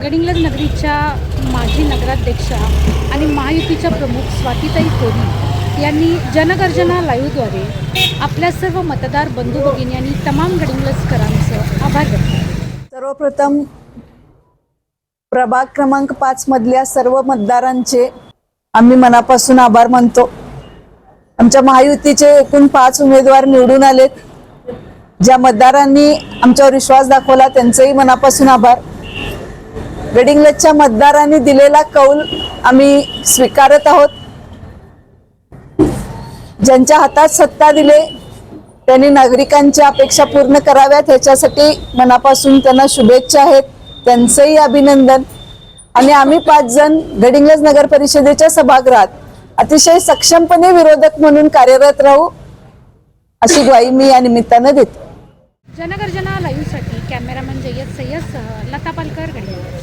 गडिंग्लज नगरीच्या माजी नगराध्यक्षा आणि महायुतीच्या प्रमुख स्वातीताई कोरी यांनी जनगर्जना लाईव्हद्वारे आपल्या सर्व मतदार बंधू भगिनी आणि तमाम गडिंग्लजकरांचं आभार व्यक्त केले। सर्वप्रथम प्रभाग क्रमांक 5 मधल्या सर्व मतदारांचे आम्ही मनापासून आभार मानतो। आमच्या महायुतीचे एकूण 5 उमेदवार निवडून आलेत। ज्या मतदारांनी आमच्यावर विश्वास दाखवला त्यांचेही मनापासून आभार। गडिंग्लजच्या मतदारांनी दिलेला कौल आम्ही स्वीकारत आहोत। ज्यांच्या हातात सत्ता दिले त्यांनी नागरिकांच्या अपेक्षा पूर्ण कराव्यात ह्याच्यासाठी मनापासून त्यांना शुभेच्छा आहेत, त्यांचेही अभिनंदन। आणि आम्ही 5 जण गडिंग्लज नगर परिषदेच्या सभागृहात अतिशय सक्षमपणे विरोधक म्हणून कार्यरत राहू अशी ग्वाही मी या निमित्ताने देतो। जनगर्जना लाईव्हसाठी कॅमेरामन जय्यद सय्यदसह लता पालकर, गडिंग्लज।